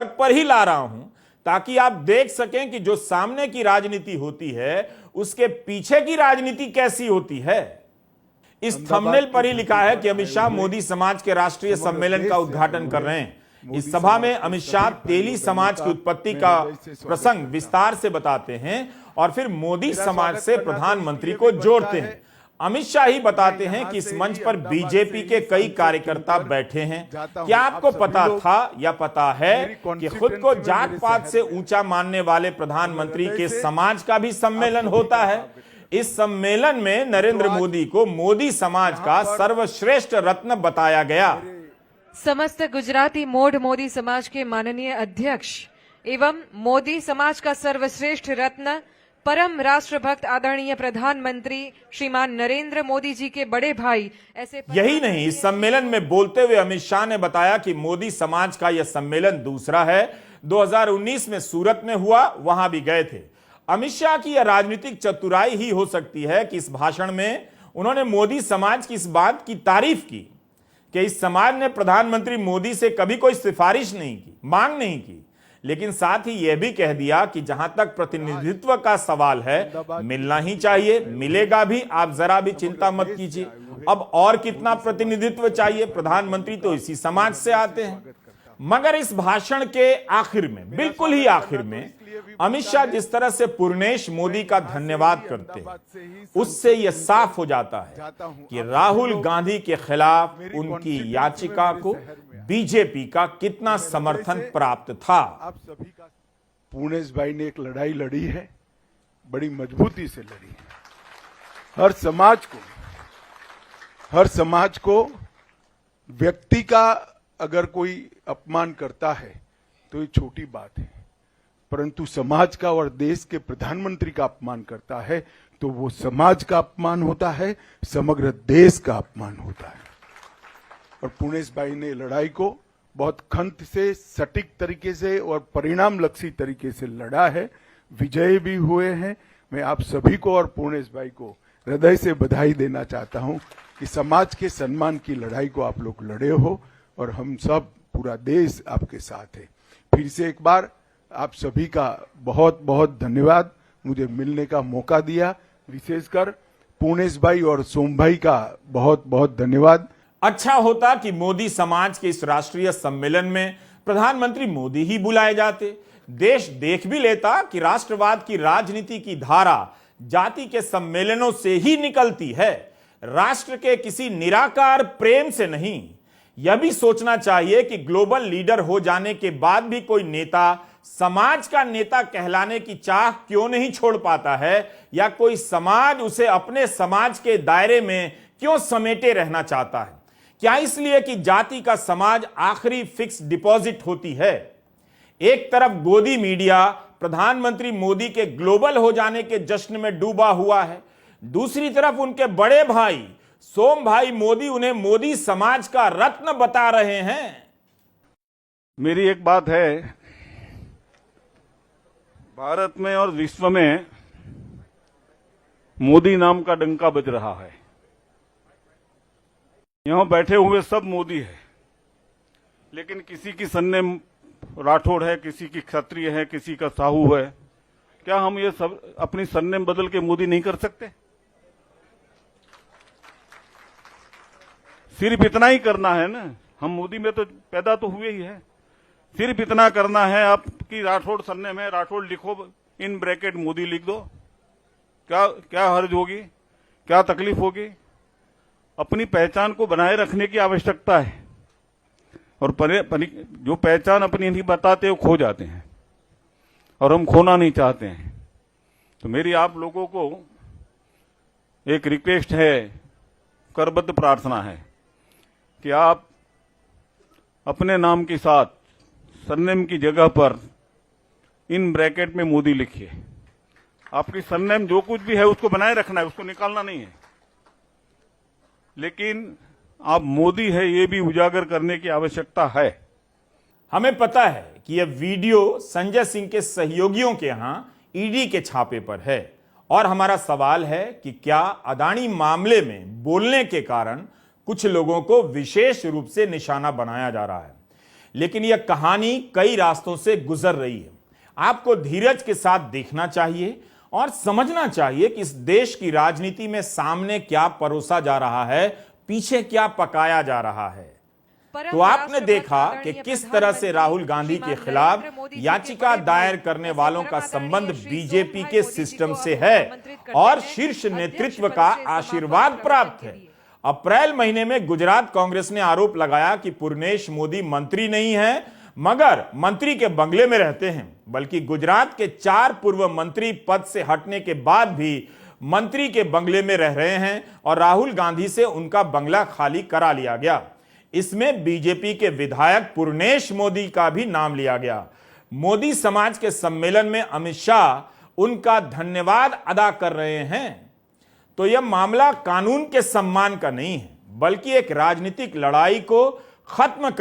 पर ही ला रहा हूं ताकि आप देख सकें कि जो सामने की राजनीति होती है उसके पीछे की राजनीति कैसी होती है। इस थंबनेल पर ही लिखा है कि अमित शाह मोदी समाज के राष्ट्रीय सम्मेलन का उद्घाटन कर रहे हैं। इस सभा में अमित शाह तेली समाज की उत्पत्ति का प्रसंग विस्तार से बताते हैं और फिर मोदी समाज से प्रधानमंत्री को जोड़ते हैं। अमित शाह ही बताते हैं कि इस मंच पर बीजेपी के कई कार्यकर्ता बैठे हैं। क्या आपको पता था या पता है कि खुद को जात पात से ऊंचा मानने वाले प्रधानमंत्री के समाज का भी सम्मेलन होता है? इस सम्मेलन में नरेंद्र मोदी को मोदी समाज का सर्वश्रेष्ठ रत्न बताया गया। समस्त गुजराती मोड़ मोदी समाज के माननीय अध्यक्ष एवं मोदी समाज का सर्वश्रेष्ठ रत्न परम राष्ट्रभक्त आदरणीय प्रधानमंत्री श्रीमान नरेंद्र मोदी जी के बड़े भाई ऐसे यही नहीं, इस सम्मेलन में बोलते हुए अमित शाह ने बताया कि मोदी समाज का यह सम्मेलन दूसरा है। 2019 में सूरत में हुआ, वहां भी गए थे। अमित शाह की यह राजनीतिक चतुराई ही हो सकती है कि इस भाषण में उन्होंने मोदी समाज की इस बात की तारीफ की कि इस समाज ने प्रधानमंत्री मोदी से कभी कोई सिफारिश नहीं की, मांग नहीं की, लेकिन साथ ही यह भी कह दिया कि जहां तक प्रतिनिधित्व का सवाल है मिलना ही चाहिए, मिलेगा भी, आप जरा भी चिंता मत कीजिए। अब और कितना प्रतिनिधित्व चाहिए, प्रधानमंत्री तो इसी समाज से आते हैं। मगर इस भाषण के आखिर में, बिल्कुल ही आखिर में, अमित शाह जिस तरह से पूर्णेश मोदी का धन्यवाद करते हैं, उससे यह साफ हो जाता है कि राहुल गांधी के खिलाफ उनकी याचिका को बीजेपी का कितना समर्थन प्राप्त था। आप सभी का पूर्णेश भाई ने एक लड़ाई लड़ी है, बड़ी मजबूती से लड़ी है। हर समाज को व्यक्ति का अगर कोई अपमान करता है तो ये छोटी बात है, परंतु समाज का और देश के प्रधानमंत्री का अपमान करता है तो वो समाज का अपमान होता है, समग्र देश का अपमान होता है। और पूर्णेश भाई ने लड़ाई को बहुत खंत से, सटीक तरीके से और परिणाम लक्षी तरीके से लड़ा है, विजयी भी हुए हैं। मैं आप सभी को और पूर्णेश भाई को हृदय से बधाई देना चाहता हूं कि समाज के सम्मान की लड़ाई को आप लोग लड़े हो और हम सब, पूरा देश आपके साथ है। फिर से एक बार आप सभी का बहुत बहुत धन्यवाद, मुझे मिलने का मौका दिया। विशेषकर पूर्णेश भाई और सोम भाई का बहुत बहुत धन्यवाद। अच्छा होता कि मोदी समाज के इस राष्ट्रीय सम्मेलन में प्रधानमंत्री मोदी ही बुलाए जाते। देश देख भी लेता कि राष्ट्रवाद की राजनीति की धारा जाति के सम्मेलनों से ही निकलती है, राष्ट्र के किसी निराकार प्रेम से नहीं। यह भी सोचना चाहिए कि ग्लोबल लीडर हो जाने के बाद भी कोई नेता समाज का नेता कहलाने की चाह क्यों नहीं छोड़ पाता है, या कोई समाज उसे अपने समाज के दायरे में क्यों समेटे रहना चाहता है। क्या इसलिए कि जाति का समाज आखिरी फिक्स डिपॉजिट होती है? एक तरफ गोदी मीडिया प्रधानमंत्री मोदी के ग्लोबल हो जाने के जश्न में डूबा हुआ है, दूसरी तरफ उनके बड़े भाई सोम भाई मोदी उन्हें मोदी समाज का रत्न बता रहे हैं। मेरी एक बात है, भारत में और विश्व में मोदी नाम का डंका बज रहा है। यहां बैठे हुए सब मोदी है, लेकिन किसी की सरनेम राठौड़ है, किसी की क्षत्रिय है, किसी का साहू है। क्या हम ये सब अपनी सरनेम बदल के मोदी नहीं कर सकते? सिर्फ इतना ही करना है ना, हम मोदी में तो पैदा तो हुए ही है। सिर्फ इतना करना है, आपकी राठौड़ सरनेम है, राठौड़ लिखो, इन ब्रैकेट मोदी लिख दो। क्या हर्ज होगी, क्या तकलीफ होगी? अपनी पहचान को बनाए रखने की आवश्यकता है, और जो पहचान अपनी नहीं बताते वो खो जाते हैं, और हम खोना नहीं चाहते हैं। तो मेरी आप लोगों को एक रिक्वेस्ट है, करबद्ध प्रार्थना है कि आप अपने नाम के साथ सरनेम की जगह पर इन ब्रैकेट में मोदी लिखिए। आपकी सरनेम जो कुछ भी है उसको बनाए रखना है, उसको निकालना नहीं है, लेकिन आप मोदी है ये भी उजागर करने की आवश्यकता है। हमें पता है कि यह वीडियो संजय सिंह के सहयोगियों के यहां ईडी के छापे पर है, और हमारा सवाल है कि क्या अदानी मामले में बोलने के कारण कुछ लोगों को विशेष रूप से निशाना बनाया जा रहा है। लेकिन यह कहानी कई रास्तों से गुजर रही है। आपको धीरज के साथ देखना चाहिए और समझना चाहिए कि इस देश की राजनीति में सामने क्या परोसा जा रहा है, पीछे क्या पकाया जा रहा है। तो आपने देखा कि किस तरह से राहुल गांधी के खिलाफ याचिका दायर करने वालों का संबंध बीजेपी के सिस्टम से है और शीर्ष नेतृत्व का आशीर्वाद प्राप्त है। अप्रैल महीने में गुजरात कांग्रेस ने आरोप लगाया कि पूर्णेश मोदी मंत्री नहीं है, मगर मंत्री के बंगले में रहते हैं, बल्कि गुजरात के 4 पूर्व मंत्री पद से हटने के बाद भी मंत्री के बंगले में रह रहे हैं और राहुल गांधी से उनका बंगला खाली करा लिया गया। इसमें बीजेपी के विधायक पूर्णेश मोदी का भी नाम लिया गया। मोदी समाज के सम्मेलन में अमित शाह उनका धन्यवाद अदा कर रहे हैं। तो यह मामला कानून के सम्मान का नहीं है, बल्कि एक राजनीतिक लड़ाई को खत्म